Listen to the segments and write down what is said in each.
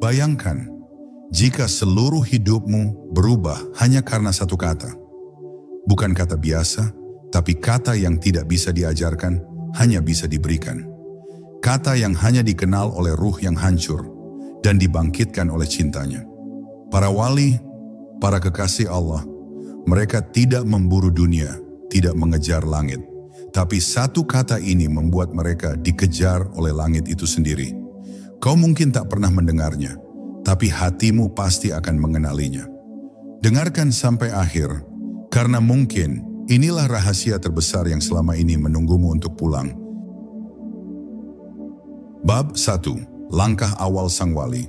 Bayangkan, jika seluruh hidupmu berubah hanya karena satu kata. Bukan kata biasa, tapi kata yang tidak bisa diajarkan, hanya bisa diberikan. Kata yang hanya dikenal oleh ruh yang hancur dan dibangkitkan oleh cintanya. Para wali, para kekasih Allah, mereka tidak memburu dunia, tidak mengejar langit. Tapi satu kata ini membuat mereka dikejar oleh langit itu sendiri. Kau mungkin tak pernah mendengarnya, tapi hatimu pasti akan mengenalinya. Dengarkan sampai akhir, karena mungkin inilah rahasia terbesar yang selama ini menunggumu untuk pulang. Bab 1. Langkah awal sang wali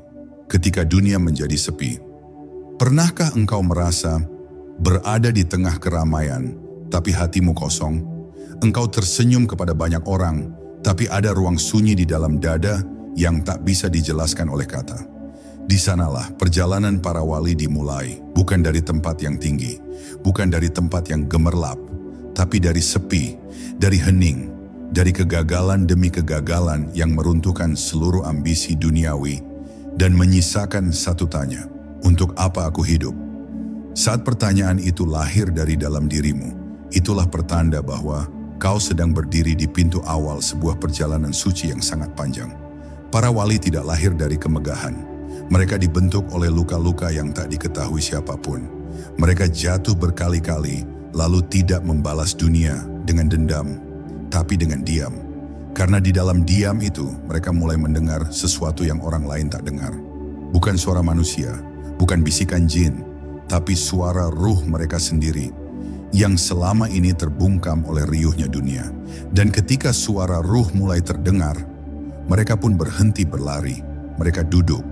ketika dunia menjadi sepi. Pernahkah engkau merasa berada di tengah keramaian, tapi hatimu kosong? Engkau tersenyum kepada banyak orang, tapi ada ruang sunyi di dalam dada yang tak bisa dijelaskan oleh kata. Di sanalah perjalanan para wali dimulai, bukan dari tempat yang tinggi, bukan dari tempat yang gemerlap, tapi dari sepi, dari hening, dari kegagalan demi kegagalan yang meruntuhkan seluruh ambisi duniawi dan menyisakan satu tanya, untuk apa aku hidup? Saat pertanyaan itu lahir dari dalam dirimu, itulah pertanda bahwa kau sedang berdiri di pintu awal sebuah perjalanan suci yang sangat panjang. Para wali tidak lahir dari kemegahan. Mereka dibentuk oleh luka-luka yang tak diketahui siapapun. Mereka jatuh berkali-kali, lalu tidak membalas dunia dengan dendam, tapi dengan diam. Karena di dalam diam itu, mereka mulai mendengar sesuatu yang orang lain tak dengar. Bukan suara manusia, bukan bisikan jin, tapi suara ruh mereka sendiri, yang selama ini terbungkam oleh riuhnya dunia. Dan ketika suara ruh mulai terdengar, mereka pun berhenti berlari. Mereka duduk,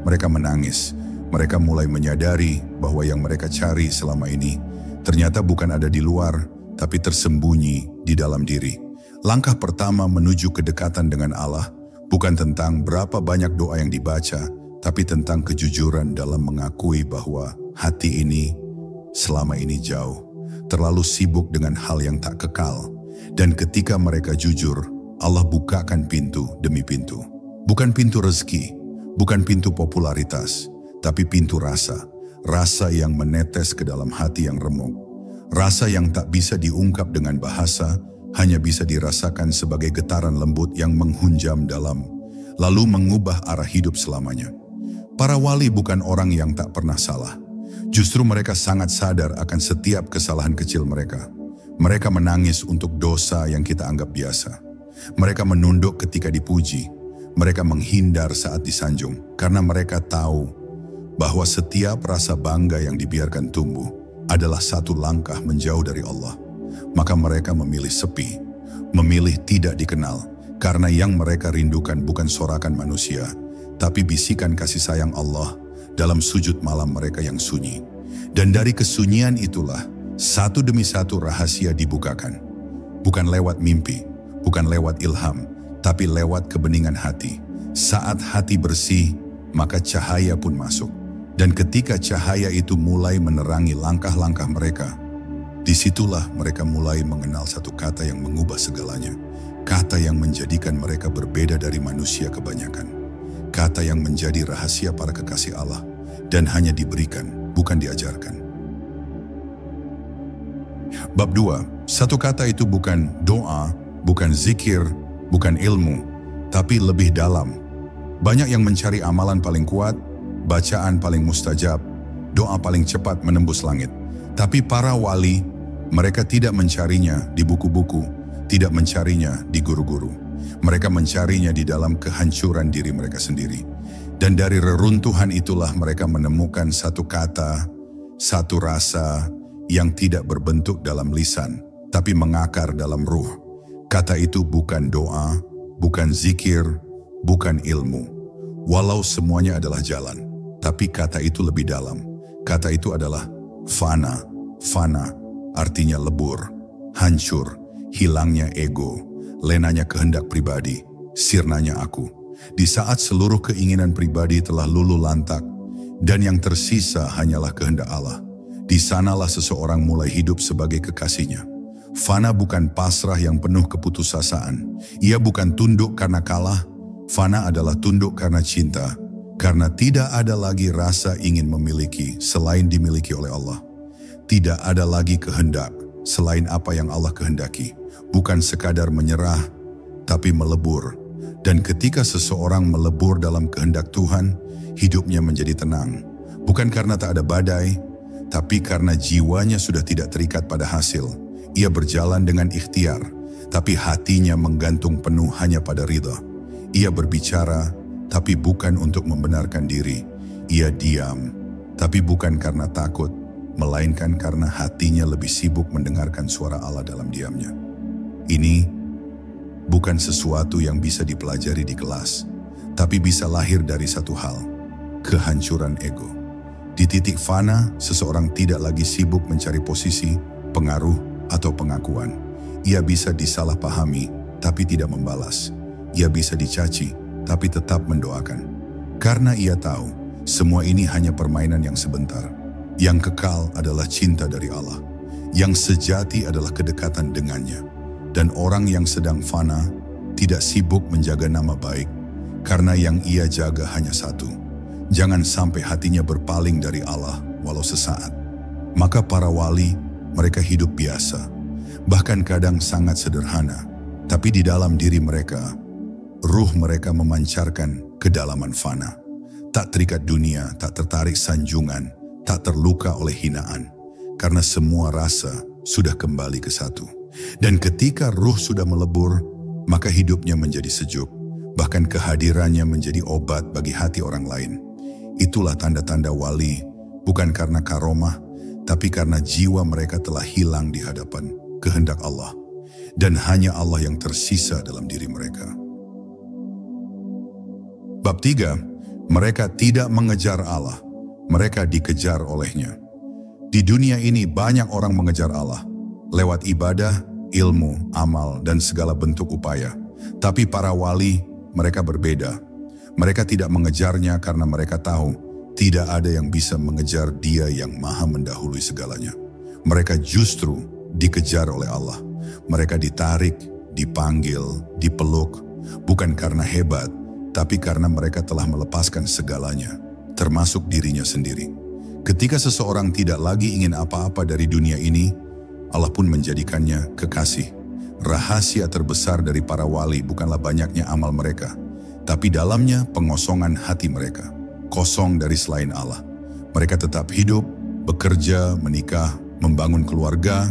mereka menangis, mereka mulai menyadari bahwa yang mereka cari selama ini ternyata bukan ada di luar, tapi tersembunyi di dalam diri. Langkah pertama menuju kedekatan dengan Allah bukan tentang berapa banyak doa yang dibaca, tapi tentang kejujuran dalam mengakui bahwa hati ini selama ini jauh, terlalu sibuk dengan hal yang tak kekal. Dan ketika mereka jujur, Allah bukakan pintu demi pintu. Bukan pintu rezeki, bukan pintu popularitas, tapi pintu rasa. Rasa yang menetes ke dalam hati yang remuk. Rasa yang tak bisa diungkap dengan bahasa, hanya bisa dirasakan sebagai getaran lembut yang menghunjam dalam, lalu mengubah arah hidup selamanya. Para wali bukan orang yang tak pernah salah. Justru mereka sangat sadar akan setiap kesalahan kecil mereka. Mereka menangis untuk dosa yang kita anggap biasa. Mereka menunduk ketika dipuji. Mereka menghindar saat disanjung, karena mereka tahu bahwa setiap rasa bangga yang dibiarkan tumbuh adalah satu langkah menjauh dari Allah. Maka mereka memilih sepi, memilih tidak dikenal, karena yang mereka rindukan bukan sorakan manusia, tapi bisikan kasih sayang Allah dalam sujud malam mereka yang sunyi. Dan dari kesunyian itulah, satu demi satu rahasia dibukakan. Bukan lewat mimpi, bukan lewat ilham, tapi lewat kebeningan hati. Saat hati bersih, maka cahaya pun masuk. Dan ketika cahaya itu mulai menerangi langkah-langkah mereka, disitulah mereka mulai mengenal satu kata yang mengubah segalanya. Kata yang menjadikan mereka berbeda dari manusia kebanyakan. Kata yang menjadi rahasia para kekasih Allah dan hanya diberikan, bukan diajarkan. Bab 2. Satu kata itu bukan doa, bukan zikir, bukan ilmu, tapi lebih dalam. Banyak yang mencari amalan paling kuat, bacaan paling mustajab, doa paling cepat menembus langit. Tapi para wali, mereka tidak mencarinya di buku-buku, tidak mencarinya di guru-guru. Mereka mencarinya di dalam kehancuran diri mereka sendiri. Dan dari reruntuhan itulah mereka menemukan satu kata, satu rasa yang tidak berbentuk dalam lisan, tapi mengakar dalam ruh. Kata itu bukan doa, bukan zikir, bukan ilmu. Walau semuanya adalah jalan, tapi kata itu lebih dalam. Kata itu adalah fana. Fana artinya lebur, hancur, hilangnya ego, lenanya kehendak pribadi, sirnanya aku. Di saat seluruh keinginan pribadi telah luluh lantak dan yang tersisa hanyalah kehendak Allah, di sanalah seseorang mulai hidup sebagai kekasihnya. Fana bukan pasrah yang penuh keputusasaan. Ia bukan tunduk karena kalah. Fana adalah tunduk karena cinta. Karena tidak ada lagi rasa ingin memiliki selain dimiliki oleh Allah. Tidak ada lagi kehendak selain apa yang Allah kehendaki. Bukan sekadar menyerah, tapi melebur. Dan ketika seseorang melebur dalam kehendak Tuhan, hidupnya menjadi tenang. Bukan karena tak ada badai, tapi karena jiwanya sudah tidak terikat pada hasil. Ia berjalan dengan ikhtiar, tapi hatinya menggantung penuh hanya pada ridha. Ia berbicara, tapi bukan untuk membenarkan diri. Ia diam, tapi bukan karena takut, melainkan karena hatinya lebih sibuk mendengarkan suara Allah dalam diamnya. Ini bukan sesuatu yang bisa dipelajari di kelas, tapi bisa lahir dari satu hal, kehancuran ego. Di titik fana, seseorang tidak lagi sibuk mencari posisi, pengaruh, atau pengakuan. Ia bisa disalahpahami, tapi tidak membalas. Ia bisa dicaci, tapi tetap mendoakan. Karena ia tahu, semua ini hanya permainan yang sebentar. Yang kekal adalah cinta dari Allah. Yang sejati adalah kedekatan dengannya. Dan orang yang sedang fana, tidak sibuk menjaga nama baik, karena yang ia jaga hanya satu. Jangan sampai hatinya berpaling dari Allah, walau sesaat. Maka para wali, mereka hidup biasa, bahkan kadang sangat sederhana, tapi di dalam diri mereka, ruh mereka memancarkan kedalaman fana. Tak terikat dunia, tak tertarik sanjungan, tak terluka oleh hinaan, karena semua rasa sudah kembali ke satu. Dan ketika ruh sudah melebur, maka hidupnya menjadi sejuk, bahkan kehadirannya menjadi obat bagi hati orang lain. Itulah tanda-tanda wali, bukan karena karomah, tapi karena jiwa mereka telah hilang di hadapan kehendak Allah, dan hanya Allah yang tersisa dalam diri mereka. Bab 3, mereka tidak mengejar Allah, mereka dikejar olehnya. Di dunia ini banyak orang mengejar Allah, lewat ibadah, ilmu, amal, dan segala bentuk upaya. Tapi para wali, mereka berbeda. Mereka tidak mengejarnya karena mereka tahu, tidak ada yang bisa mengejar Dia yang maha mendahului segalanya. Mereka justru dikejar oleh Allah. Mereka ditarik, dipanggil, dipeluk, bukan karena hebat, tapi karena mereka telah melepaskan segalanya, termasuk dirinya sendiri. Ketika seseorang tidak lagi ingin apa-apa dari dunia ini, Allah pun menjadikannya kekasih. Rahasia terbesar dari para wali bukanlah banyaknya amal mereka, tapi dalamnya pengosongan hati mereka. Kosong dari selain Allah. Mereka tetap hidup, bekerja, menikah, membangun keluarga,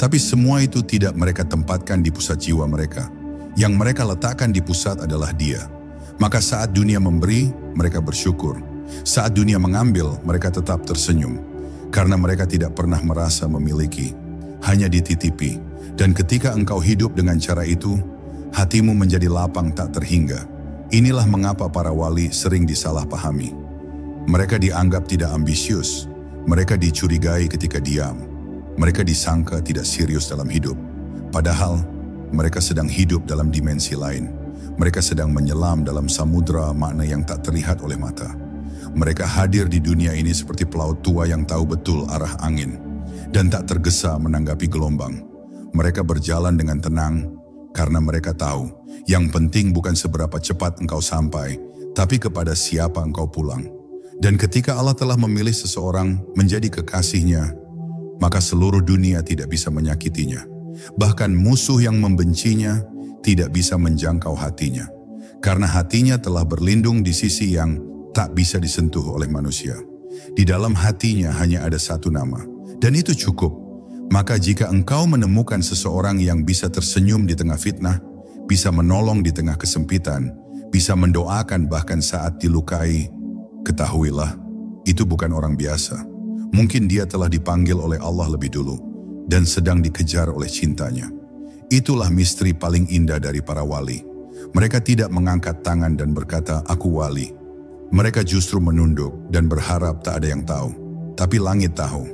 tapi semua itu tidak mereka tempatkan di pusat jiwa mereka. Yang mereka letakkan di pusat adalah Dia. Maka saat dunia memberi, mereka bersyukur. Saat dunia mengambil, mereka tetap tersenyum. Karena mereka tidak pernah merasa memiliki, hanya dititipi. Dan ketika engkau hidup dengan cara itu, hatimu menjadi lapang tak terhingga. Inilah mengapa para wali sering disalahpahami. Mereka dianggap tidak ambisius, mereka dicurigai ketika diam, mereka disangka tidak serius dalam hidup. Padahal mereka sedang hidup dalam dimensi lain. Mereka sedang menyelam dalam samudera makna yang tak terlihat oleh mata. Mereka hadir di dunia ini seperti pelaut tua yang tahu betul arah angin dan tak tergesa menanggapi gelombang. Mereka berjalan dengan tenang karena mereka tahu yang penting bukan seberapa cepat engkau sampai, tapi kepada siapa engkau pulang. Dan ketika Allah telah memilih seseorang menjadi kekasihnya, maka seluruh dunia tidak bisa menyakitinya. Bahkan musuh yang membencinya tidak bisa menjangkau hatinya. Karena hatinya telah berlindung di sisi yang tak bisa disentuh oleh manusia. Di dalam hatinya hanya ada satu nama, dan itu cukup. Maka jika engkau menemukan seseorang yang bisa tersenyum di tengah fitnah, bisa menolong di tengah kesempitan, bisa mendoakan bahkan saat dilukai, ketahuilah, itu bukan orang biasa. Mungkin dia telah dipanggil oleh Allah lebih dulu dan sedang dikejar oleh cintanya. Itulah misteri paling indah dari para wali. Mereka tidak mengangkat tangan dan berkata, "Aku wali." Mereka justru menunduk dan berharap tak ada yang tahu. Tapi langit tahu,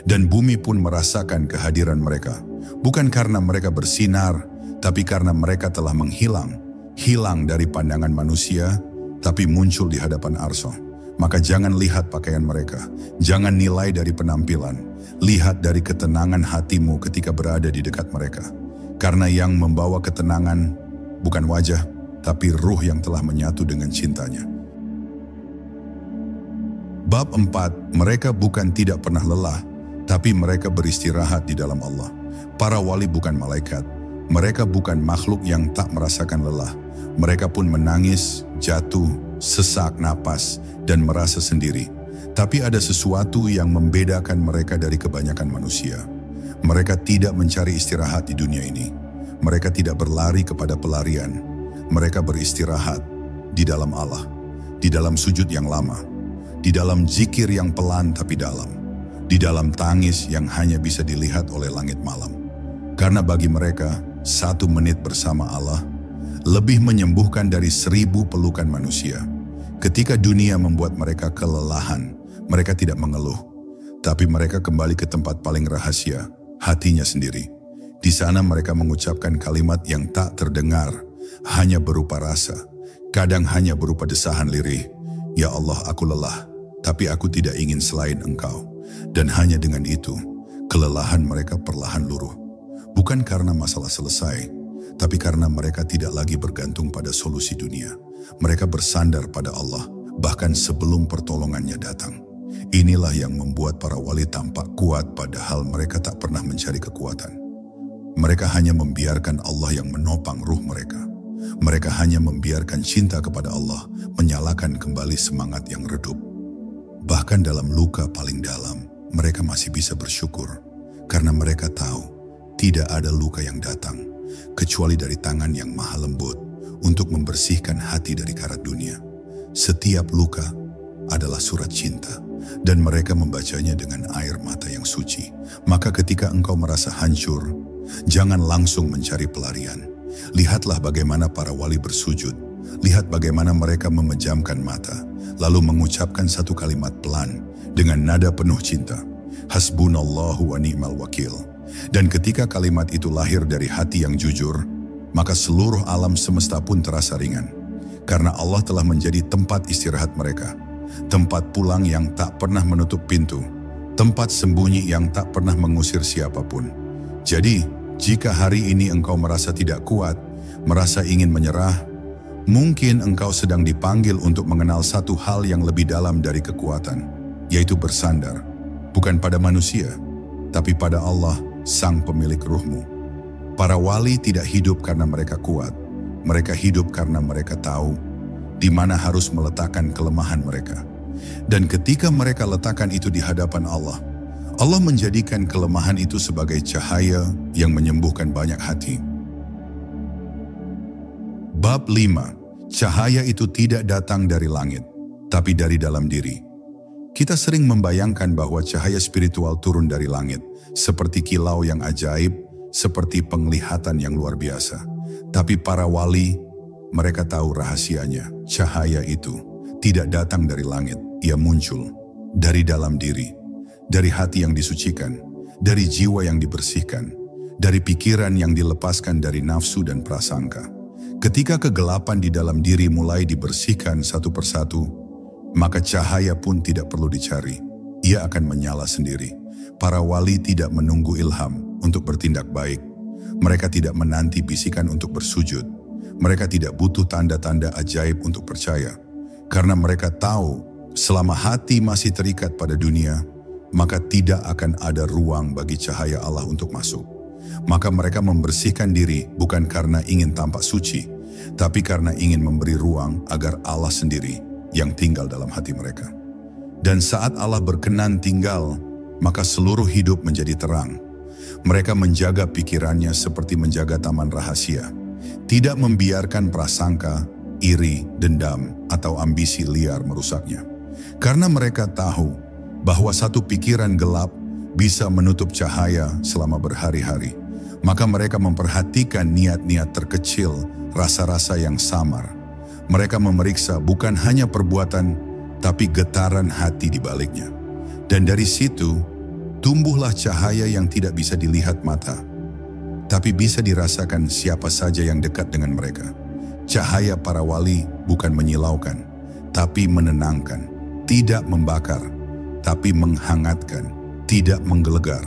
dan bumi pun merasakan kehadiran mereka. Bukan karena mereka bersinar, tapi karena mereka telah menghilang. Hilang dari pandangan manusia, tapi muncul di hadapan Arsy. Maka jangan lihat pakaian mereka, jangan nilai dari penampilan, lihat dari ketenangan hatimu ketika berada di dekat mereka. Karena yang membawa ketenangan bukan wajah, tapi ruh yang telah menyatu dengan cintanya. Bab 4, mereka bukan tidak pernah lelah, tapi mereka beristirahat di dalam Allah. Para wali bukan malaikat, mereka bukan makhluk yang tak merasakan lelah. Mereka pun menangis, jatuh, sesak napas, dan merasa sendiri. Tapi ada sesuatu yang membedakan mereka dari kebanyakan manusia. Mereka tidak mencari istirahat di dunia ini. Mereka tidak berlari kepada pelarian. Mereka beristirahat di dalam Allah, di dalam sujud yang lama, di dalam zikir yang pelan tapi dalam, di dalam tangis yang hanya bisa dilihat oleh langit malam. Karena bagi mereka, 1 menit bersama Allah lebih menyembuhkan dari 1000 pelukan manusia. Ketika dunia membuat mereka kelelahan, mereka tidak mengeluh, tapi mereka kembali ke tempat paling rahasia, hatinya sendiri. Di sana mereka mengucapkan kalimat yang tak terdengar, hanya berupa rasa, kadang hanya berupa desahan lirih. Ya Allah, aku lelah, tapi aku tidak ingin selain Engkau. Dan hanya dengan itu, kelelahan mereka perlahan luruh. Bukan karena masalah selesai, tapi karena mereka tidak lagi bergantung pada solusi dunia. Mereka bersandar pada Allah, bahkan sebelum pertolongannya datang. Inilah yang membuat para wali tampak kuat padahal mereka tak pernah mencari kekuatan. Mereka hanya membiarkan Allah yang menopang ruh mereka. Mereka hanya membiarkan cinta kepada Allah menyalakan kembali semangat yang redup. Bahkan dalam luka paling dalam, mereka masih bisa bersyukur karena mereka tahu tidak ada luka yang datang kecuali dari tangan yang maha lembut untuk membersihkan hati dari karat dunia. Setiap luka adalah surat cinta dan mereka membacanya dengan air mata yang suci. Maka ketika engkau merasa hancur, jangan langsung mencari pelarian. Lihatlah bagaimana para wali bersujud. Lihat bagaimana mereka memejamkan mata, lalu mengucapkan satu kalimat pelan dengan nada penuh cinta. Hasbunallahu wa ni'mal wakil. Dan ketika kalimat itu lahir dari hati yang jujur, maka seluruh alam semesta pun terasa ringan. Karena Allah telah menjadi tempat istirahat mereka. Tempat pulang yang tak pernah menutup pintu. Tempat sembunyi yang tak pernah mengusir siapapun. Jadi, jika hari ini engkau merasa tidak kuat, merasa ingin menyerah, mungkin engkau sedang dipanggil untuk mengenal satu hal yang lebih dalam dari kekuatan, yaitu bersandar, bukan pada manusia, tapi pada Allah, Sang pemilik ruhmu. Para wali tidak hidup karena mereka kuat, mereka hidup karena mereka tahu di mana harus meletakkan kelemahan mereka. Dan ketika mereka letakkan itu di hadapan Allah, Allah menjadikan kelemahan itu sebagai cahaya yang menyembuhkan banyak hati. Bab 5. Cahaya itu tidak datang dari langit, tapi dari dalam diri. Kita sering membayangkan bahwa cahaya spiritual turun dari langit, seperti kilau yang ajaib, seperti penglihatan yang luar biasa. Tapi para wali, mereka tahu rahasianya. Cahaya itu tidak datang dari langit, ia muncul dari dalam diri, dari hati yang disucikan, dari jiwa yang dibersihkan, dari pikiran yang dilepaskan dari nafsu dan prasangka. Ketika kegelapan di dalam diri mulai dibersihkan satu persatu, maka cahaya pun tidak perlu dicari, ia akan menyala sendiri. Para wali tidak menunggu ilham untuk bertindak baik. Mereka tidak menanti bisikan untuk bersujud. Mereka tidak butuh tanda-tanda ajaib untuk percaya. Karena mereka tahu selama hati masih terikat pada dunia, maka tidak akan ada ruang bagi cahaya Allah untuk masuk. Maka mereka membersihkan diri bukan karena ingin tampak suci, tapi karena ingin memberi ruang agar Allah sendiri yang tinggal dalam hati mereka. Dan saat Allah berkenan tinggal, maka seluruh hidup menjadi terang. Mereka menjaga pikirannya seperti menjaga taman rahasia, tidak membiarkan prasangka, iri, dendam, atau ambisi liar merusaknya. Karena mereka tahu bahwa satu pikiran gelap bisa menutup cahaya selama berhari-hari, maka mereka memperhatikan niat-niat terkecil, rasa-rasa yang samar. Mereka memeriksa bukan hanya perbuatan, tapi getaran hati di baliknya. Dan dari situ, tumbuhlah cahaya yang tidak bisa dilihat mata, tapi bisa dirasakan siapa saja yang dekat dengan mereka. Cahaya para wali bukan menyilaukan, tapi menenangkan, tidak membakar, tapi menghangatkan, tidak menggelegar,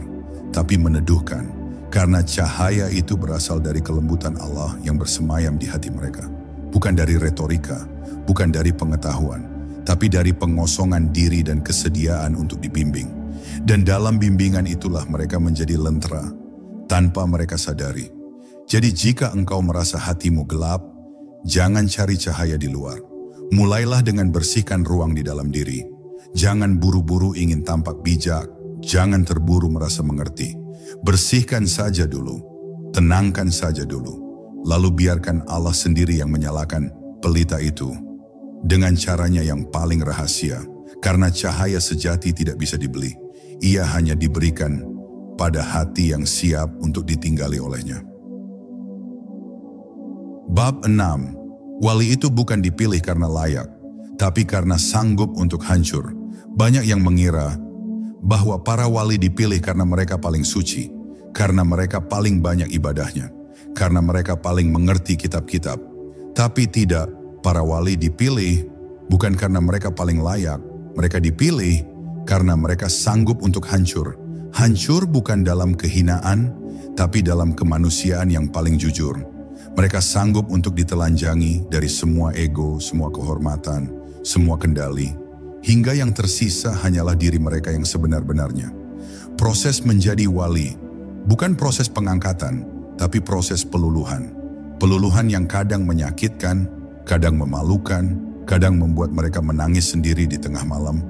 tapi meneduhkan, karena cahaya itu berasal dari kelembutan Allah yang bersemayam di hati mereka. Bukan dari retorika, bukan dari pengetahuan, tapi dari pengosongan diri dan kesediaan untuk dibimbing. Dan dalam bimbingan itulah mereka menjadi lentera, tanpa mereka sadari. Jadi jika engkau merasa hatimu gelap, jangan cari cahaya di luar. Mulailah dengan bersihkan ruang di dalam diri. Jangan buru-buru ingin tampak bijak, jangan terburu merasa mengerti. Bersihkan saja dulu, tenangkan saja dulu. Lalu biarkan Allah sendiri yang menyalakan pelita itu dengan caranya yang paling rahasia, karena cahaya sejati tidak bisa dibeli. Ia hanya diberikan pada hati yang siap untuk ditinggali olehnya. Bab 6. Wali itu bukan dipilih karena layak, tapi karena sanggup untuk hancur. Banyak yang mengira bahwa para wali dipilih karena mereka paling suci, karena mereka paling banyak ibadahnya, karena mereka paling mengerti kitab-kitab. Tapi tidak, para wali dipilih bukan karena mereka paling layak, mereka dipilih karena mereka sanggup untuk hancur. Hancur bukan dalam kehinaan, tapi dalam kemanusiaan yang paling jujur. Mereka sanggup untuk ditelanjangi dari semua ego, semua kehormatan, semua kendali, hingga yang tersisa hanyalah diri mereka yang sebenar-benarnya. Proses menjadi wali bukan proses pengangkatan, tapi proses peluluhan. Peluluhan yang kadang menyakitkan, kadang memalukan, kadang membuat mereka menangis sendiri di tengah malam,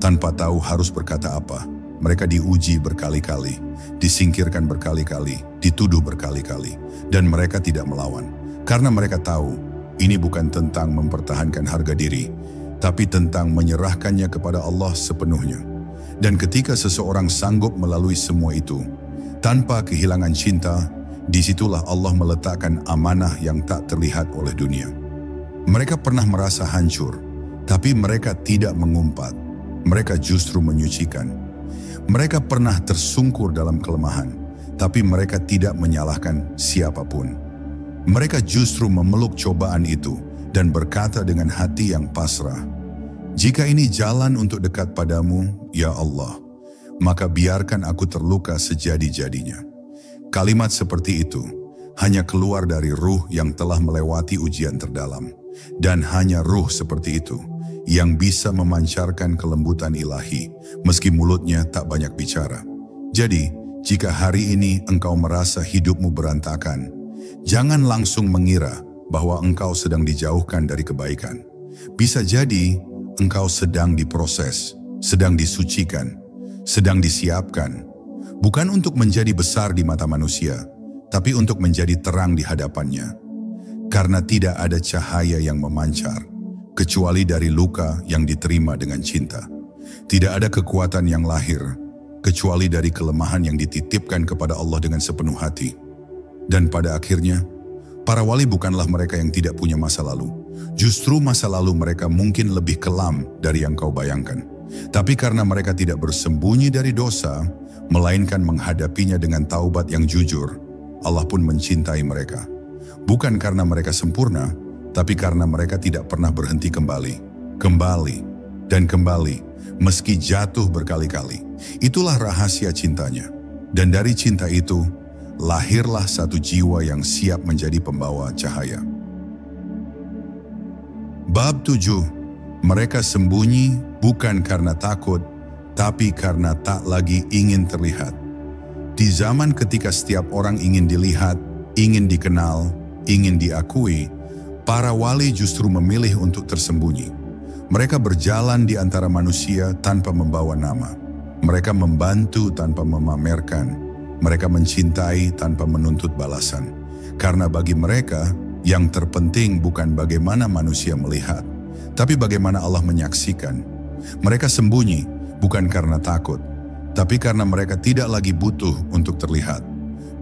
tanpa tahu harus berkata apa. Mereka diuji berkali-kali, disingkirkan berkali-kali, dituduh berkali-kali, dan mereka tidak melawan. Karena mereka tahu, ini bukan tentang mempertahankan harga diri, tapi tentang menyerahkannya kepada Allah sepenuhnya. Dan ketika seseorang sanggup melalui semua itu, tanpa kehilangan cinta, disitulah Allah meletakkan amanah yang tak terlihat oleh dunia. Mereka pernah merasa hancur, tapi mereka tidak mengumpat. Mereka justru menyucikan. Mereka pernah tersungkur dalam kelemahan, tapi mereka tidak menyalahkan siapapun. Mereka justru memeluk cobaan itu dan berkata dengan hati yang pasrah, "Jika ini jalan untuk dekat padamu, ya Allah, maka biarkan aku terluka sejadi-jadinya." Kalimat seperti itu hanya keluar dari ruh yang telah melewati ujian terdalam. Dan hanya ruh seperti itu yang bisa memancarkan kelembutan ilahi, meski mulutnya tak banyak bicara. Jadi, jika hari ini engkau merasa hidupmu berantakan, jangan langsung mengira bahwa engkau sedang dijauhkan dari kebaikan. Bisa jadi engkau sedang diproses, sedang disucikan, sedang disiapkan, bukan untuk menjadi besar di mata manusia, tapi untuk menjadi terang di hadapannya. Karena tidak ada cahaya yang memancar, kecuali dari luka yang diterima dengan cinta. Tidak ada kekuatan yang lahir, kecuali dari kelemahan yang dititipkan kepada Allah dengan sepenuh hati. Dan pada akhirnya, para wali bukanlah mereka yang tidak punya masa lalu. Justru masa lalu mereka mungkin lebih kelam dari yang kau bayangkan. Tapi karena mereka tidak bersembunyi dari dosa, melainkan menghadapinya dengan taubat yang jujur, Allah pun mencintai mereka. Bukan karena mereka sempurna, tapi karena mereka tidak pernah berhenti kembali, dan kembali, meski jatuh berkali-kali. Itulah rahasia cintanya. Dan dari cinta itu, lahirlah satu jiwa yang siap menjadi pembawa cahaya. Bab 7. Mereka sembunyi bukan karena takut, tapi karena tak lagi ingin terlihat. Di zaman ketika setiap orang ingin dilihat, ingin dikenal, ingin diakui, para wali justru memilih untuk tersembunyi. Mereka berjalan di antara manusia tanpa membawa nama. Mereka membantu tanpa memamerkan. Mereka mencintai tanpa menuntut balasan. Karena bagi mereka, yang terpenting bukan bagaimana manusia melihat, tapi bagaimana Allah menyaksikan. Mereka sembunyi bukan karena takut, tapi karena mereka tidak lagi butuh untuk terlihat.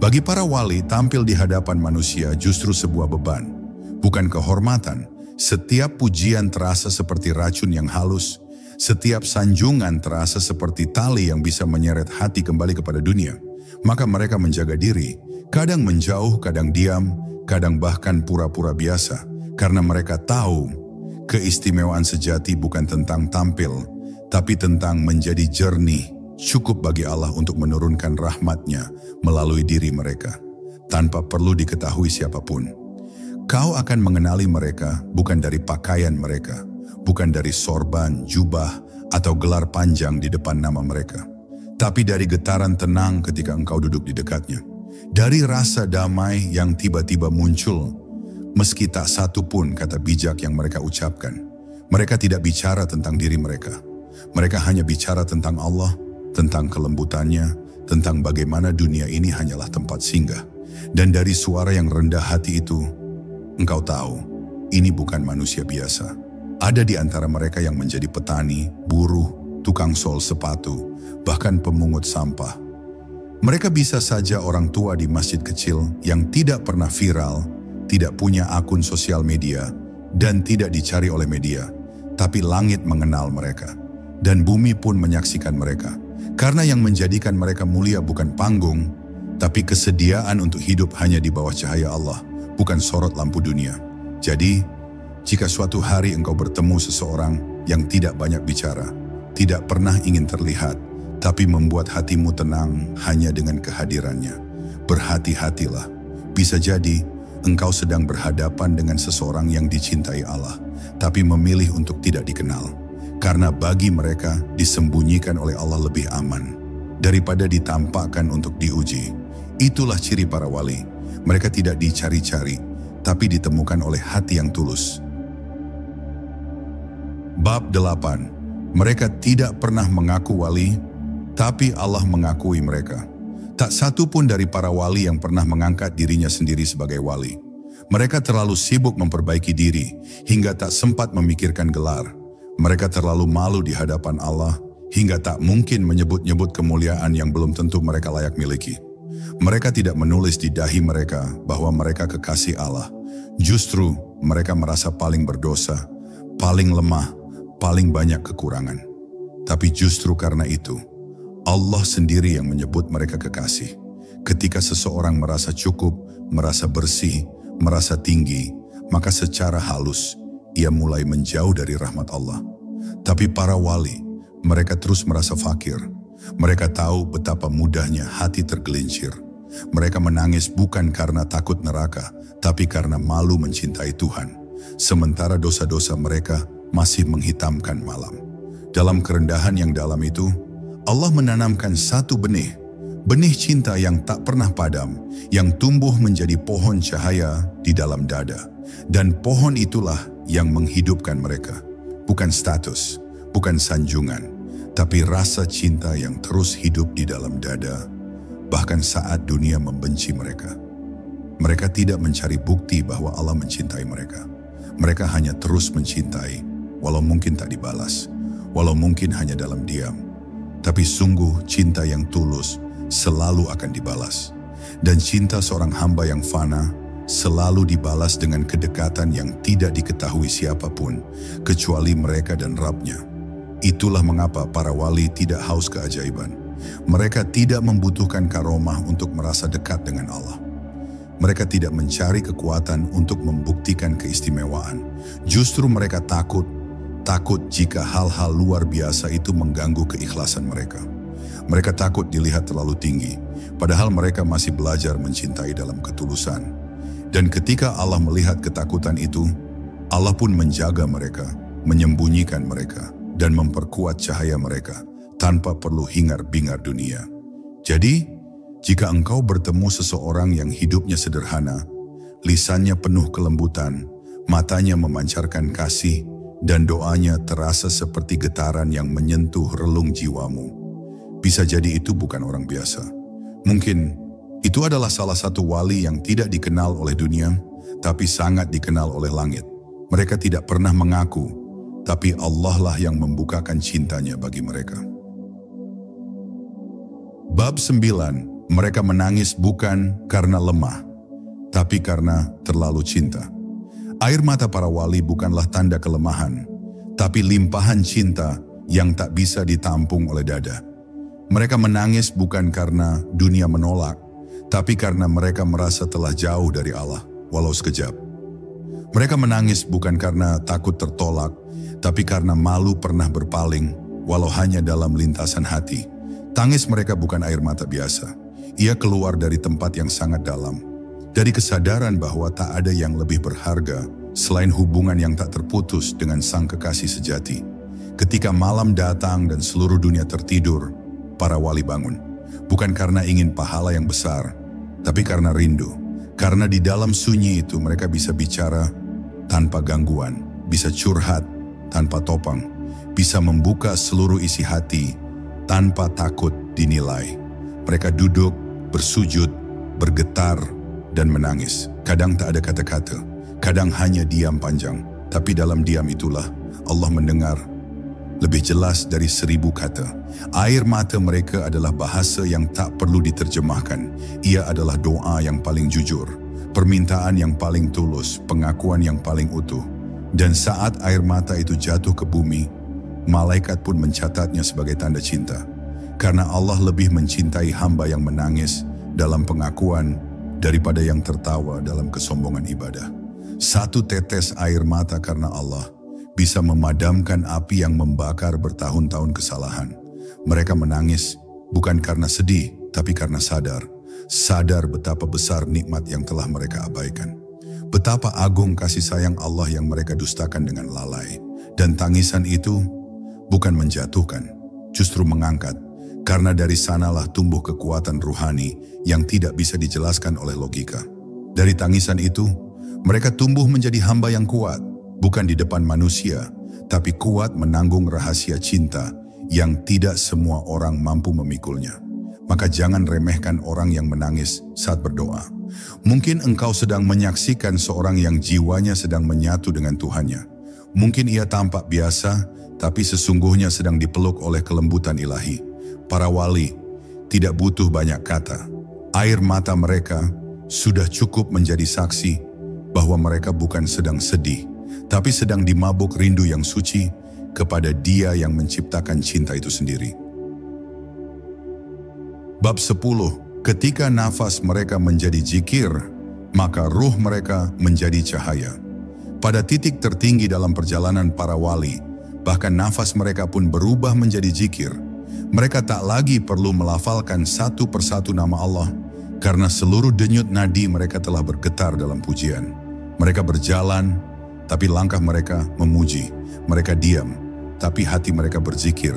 Bagi para wali, tampil di hadapan manusia justru sebuah beban, bukan kehormatan. Setiap pujian terasa seperti racun yang halus, setiap sanjungan terasa seperti tali yang bisa menyeret hati kembali kepada dunia. Maka mereka menjaga diri, kadang menjauh, kadang diam, kadang bahkan pura-pura biasa, karena mereka tahu keistimewaan sejati bukan tentang tampil, tapi tentang menjadi jernih, cukup bagi Allah untuk menurunkan rahmat-Nya melalui diri mereka, tanpa perlu diketahui siapapun. Kau akan mengenali mereka bukan dari pakaian mereka, bukan dari sorban, jubah, atau gelar panjang di depan nama mereka, tapi dari getaran tenang ketika engkau duduk di dekatnya. Dari rasa damai yang tiba-tiba muncul, meski tak satu pun kata bijak yang mereka ucapkan. Mereka tidak bicara tentang diri mereka. Mereka hanya bicara tentang Allah, tentang kelembutannya, tentang bagaimana dunia ini hanyalah tempat singgah. Dan dari suara yang rendah hati itu, engkau tahu, ini bukan manusia biasa. Ada di antara mereka yang menjadi petani, buruh, tukang sol sepatu, bahkan pemungut sampah. Mereka bisa saja orang tua di masjid kecil yang tidak pernah viral, tidak punya akun sosial media, dan tidak dicari oleh media. Tapi langit mengenal mereka, dan bumi pun menyaksikan mereka. Karena yang menjadikan mereka mulia bukan panggung, tapi kesediaan untuk hidup hanya di bawah cahaya Allah, bukan sorot lampu dunia. Jadi, jika suatu hari engkau bertemu seseorang yang tidak banyak bicara, tidak pernah ingin terlihat, tapi membuat hatimu tenang hanya dengan kehadirannya, berhati-hatilah. Bisa jadi engkau sedang berhadapan dengan seseorang yang dicintai Allah, tapi memilih untuk tidak dikenal. Karena bagi mereka disembunyikan oleh Allah lebih aman daripada ditampakkan untuk diuji. Itulah ciri para wali. Mereka tidak dicari-cari, tapi ditemukan oleh hati yang tulus. Bab 8. Mereka tidak pernah mengaku wali, tapi Allah mengakui mereka. Tak satu pun dari para wali yang pernah mengangkat dirinya sendiri sebagai wali. Mereka terlalu sibuk memperbaiki diri, hingga tak sempat memikirkan gelar. Mereka terlalu malu di hadapan Allah, hingga tak mungkin menyebut-nyebut kemuliaan yang belum tentu mereka layak miliki. Mereka tidak menulis di dahi mereka bahwa mereka kekasih Allah. Justru mereka merasa paling berdosa, paling lemah, paling banyak kekurangan. Tapi justru karena itu, Allah sendiri yang menyebut mereka kekasih. Ketika seseorang merasa cukup, merasa bersih, merasa tinggi, maka secara halus ia mulai menjauh dari rahmat Allah. Tapi para wali, mereka terus merasa fakir. Mereka tahu betapa mudahnya hati tergelincir. Mereka menangis bukan karena takut neraka, tapi karena malu mencintai Tuhan. Sementara dosa-dosa mereka masih menghitamkan malam. Dalam kerendahan yang dalam itu, Allah menanamkan satu benih, benih cinta yang tak pernah padam, yang tumbuh menjadi pohon cahaya di dalam dada. Dan pohon itulah yang menghidupkan mereka. Bukan status, bukan sanjungan, tapi rasa cinta yang terus hidup di dalam dada, bahkan saat dunia membenci mereka. Mereka tidak mencari bukti bahwa Allah mencintai mereka. Mereka hanya terus mencintai, walau mungkin tak dibalas, walau mungkin hanya dalam diam. Tapi sungguh cinta yang tulus selalu akan dibalas. Dan cinta seorang hamba yang fana selalu dibalas dengan kedekatan yang tidak diketahui siapapun, kecuali mereka dan Rabb-Nya. Itulah mengapa para wali tidak haus keajaiban. Mereka tidak membutuhkan karomah untuk merasa dekat dengan Allah. Mereka tidak mencari kekuatan untuk membuktikan keistimewaan. Justru mereka takut jika hal-hal luar biasa itu mengganggu keikhlasan mereka. Mereka takut dilihat terlalu tinggi, padahal mereka masih belajar mencintai dalam ketulusan. Dan ketika Allah melihat ketakutan itu, Allah pun menjaga mereka, menyembunyikan mereka, dan memperkuat cahaya mereka tanpa perlu hingar-bingar dunia. Jadi, jika engkau bertemu seseorang yang hidupnya sederhana, lisannya penuh kelembutan, matanya memancarkan kasih, dan doanya terasa seperti getaran yang menyentuh relung jiwamu, bisa jadi itu bukan orang biasa. Mungkin itu adalah salah satu wali yang tidak dikenal oleh dunia, tapi sangat dikenal oleh langit. Mereka tidak pernah mengaku, tapi Allah lah yang membukakan cintanya bagi mereka. Bab 9. Mereka menangis bukan karena lemah, tapi karena terlalu cinta. Air mata para wali bukanlah tanda kelemahan, tapi limpahan cinta yang tak bisa ditampung oleh dada. Mereka menangis bukan karena dunia menolak, tapi karena mereka merasa telah jauh dari Allah, walau sekejap. Mereka menangis bukan karena takut tertolak, tapi karena malu pernah berpaling, walau hanya dalam lintasan hati. Tangis mereka bukan air mata biasa. Ia keluar dari tempat yang sangat dalam, dari kesadaran bahwa tak ada yang lebih berharga selain hubungan yang tak terputus dengan sang kekasih sejati. Ketika malam datang dan seluruh dunia tertidur, para wali bangun. Bukan karena ingin pahala yang besar, tapi karena rindu. Karena di dalam sunyi itu mereka bisa bicara tanpa gangguan, bisa curhat tanpa topang, bisa membuka seluruh isi hati tanpa takut dinilai. Mereka duduk, bersujud, bergetar, dan menangis. Kadang tak ada kata-kata, kadang hanya diam panjang. Tapi dalam diam itulah Allah mendengar lebih jelas dari 1000 kata. Air mata mereka adalah bahasa yang tak perlu diterjemahkan. Ia adalah doa yang paling jujur, permintaan yang paling tulus, pengakuan yang paling utuh. Dan saat air mata itu jatuh ke bumi, malaikat pun mencatatnya sebagai tanda cinta. Karena Allah lebih mencintai hamba yang menangis dalam pengakuan daripada yang tertawa dalam kesombongan ibadah. Satu tetes air mata karena Allah bisa memadamkan api yang membakar bertahun-tahun kesalahan. Mereka menangis bukan karena sedih, tapi karena sadar. Sadar betapa besar nikmat yang telah mereka abaikan. Betapa agung kasih sayang Allah yang mereka dustakan dengan lalai. Dan tangisan itu bukan menjatuhkan, justru mengangkat. Karena dari sanalah tumbuh kekuatan ruhani yang tidak bisa dijelaskan oleh logika. Dari tangisan itu, mereka tumbuh menjadi hamba yang kuat, bukan di depan manusia, tapi kuat menanggung rahasia cinta yang tidak semua orang mampu memikulnya. Maka jangan remehkan orang yang menangis saat berdoa. Mungkin engkau sedang menyaksikan seorang yang jiwanya sedang menyatu dengan Tuhannya. Mungkin ia tampak biasa, tapi sesungguhnya sedang dipeluk oleh kelembutan ilahi. Para wali tidak butuh banyak kata. Air mata mereka sudah cukup menjadi saksi bahwa mereka bukan sedang sedih, tapi sedang dimabuk rindu yang suci kepada Dia yang menciptakan cinta itu sendiri. Bab 10. Ketika nafas mereka menjadi zikir, maka ruh mereka menjadi cahaya. Pada titik tertinggi dalam perjalanan para wali, bahkan nafas mereka pun berubah menjadi zikir. Mereka tak lagi perlu melafalkan satu persatu nama Allah, karena seluruh denyut nadi mereka telah bergetar dalam pujian. Mereka berjalan, tapi langkah mereka memuji. Mereka diam, tapi hati mereka berzikir.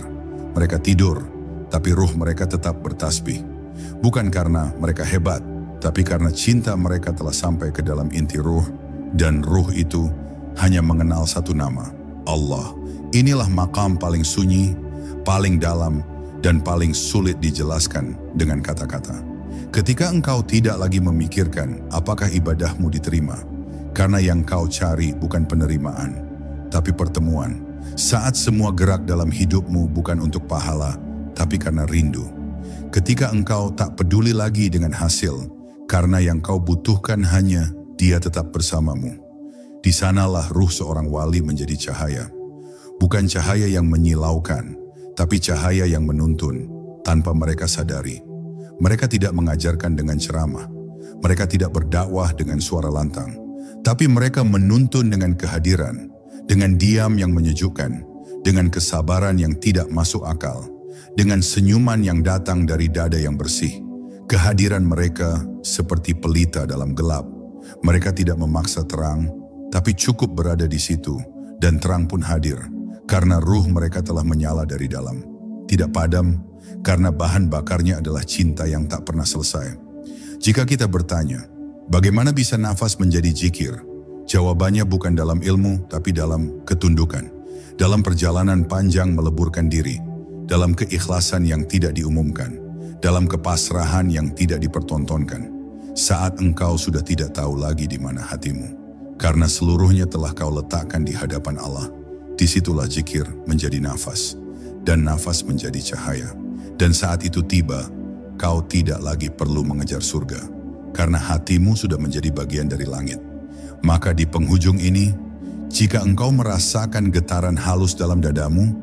Mereka tidur, tapi ruh mereka tetap bertasbih. Bukan karena mereka hebat, tapi karena cinta mereka telah sampai ke dalam inti ruh, dan ruh itu hanya mengenal satu nama, Allah. Inilah makam paling sunyi, paling dalam, dan paling sulit dijelaskan dengan kata-kata. Ketika engkau tidak lagi memikirkan apakah ibadahmu diterima, karena yang kau cari bukan penerimaan, tapi pertemuan. Saat semua gerak dalam hidupmu bukan untuk pahala, tapi karena rindu. Ketika engkau tak peduli lagi dengan hasil, karena yang kau butuhkan hanya Dia tetap bersamamu. Di sanalah ruh seorang wali menjadi cahaya. Bukan cahaya yang menyilaukan, tapi cahaya yang menuntun tanpa mereka sadari. Mereka tidak mengajarkan dengan ceramah. Mereka tidak berdakwah dengan suara lantang. Tapi mereka menuntun dengan kehadiran, dengan diam yang menyejukkan, dengan kesabaran yang tidak masuk akal, dengan senyuman yang datang dari dada yang bersih. Kehadiran mereka seperti pelita dalam gelap. Mereka tidak memaksa terang, tapi cukup berada di situ, dan terang pun hadir. Karena ruh mereka telah menyala dari dalam. Tidak padam, karena bahan bakarnya adalah cinta yang tak pernah selesai. Jika kita bertanya, bagaimana bisa nafas menjadi zikir? Jawabannya bukan dalam ilmu, tapi dalam ketundukan. Dalam perjalanan panjang meleburkan diri. Dalam keikhlasan yang tidak diumumkan. Dalam kepasrahan yang tidak dipertontonkan. Saat engkau sudah tidak tahu lagi di mana hatimu. Karena seluruhnya telah kau letakkan di hadapan Allah. Disitulah zikir menjadi nafas, dan nafas menjadi cahaya. Dan saat itu tiba, kau tidak lagi perlu mengejar surga, karena hatimu sudah menjadi bagian dari langit. Maka di penghujung ini, jika engkau merasakan getaran halus dalam dadamu,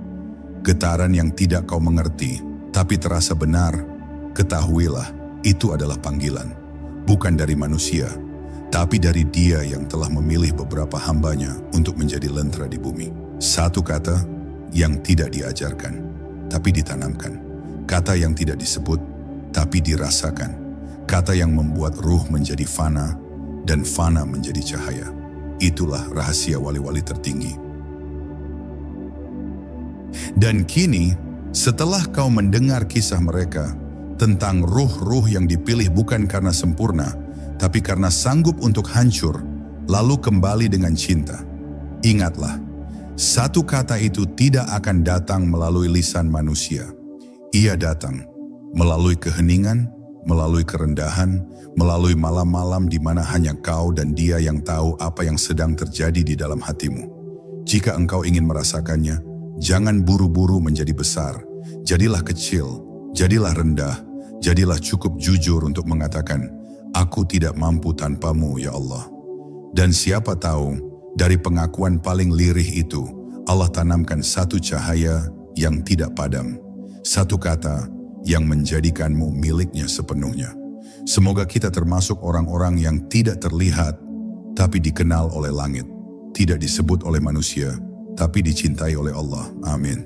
getaran yang tidak kau mengerti, tapi terasa benar, ketahuilah itu adalah panggilan, bukan dari manusia, tapi dari Dia yang telah memilih beberapa hambanya untuk menjadi lentera di bumi. Satu kata yang tidak diajarkan, tapi ditanamkan. Kata yang tidak disebut, tapi dirasakan. Kata yang membuat ruh menjadi fana, dan fana menjadi cahaya. Itulah rahasia wali-wali tertinggi. Dan kini, setelah kau mendengar kisah mereka tentang ruh-ruh yang dipilih bukan karena sempurna, tapi karena sanggup untuk hancur, lalu kembali dengan cinta. Ingatlah, satu kata itu tidak akan datang melalui lisan manusia. Ia datang melalui keheningan, melalui kerendahan, melalui malam-malam di mana hanya kau dan dia yang tahu apa yang sedang terjadi di dalam hatimu. Jika engkau ingin merasakannya, jangan buru-buru menjadi besar. Jadilah kecil, jadilah rendah, jadilah cukup jujur untuk mengatakan, aku tidak mampu tanpamu ya Allah. Dan siapa tahu, dari pengakuan paling lirih itu, Allah tanamkan satu cahaya yang tidak padam. Satu kata yang menjadikanmu miliknya sepenuhnya. Semoga kita termasuk orang-orang yang tidak terlihat, tapi dikenal oleh langit. Tidak disebut oleh manusia, tapi dicintai oleh Allah. Amin.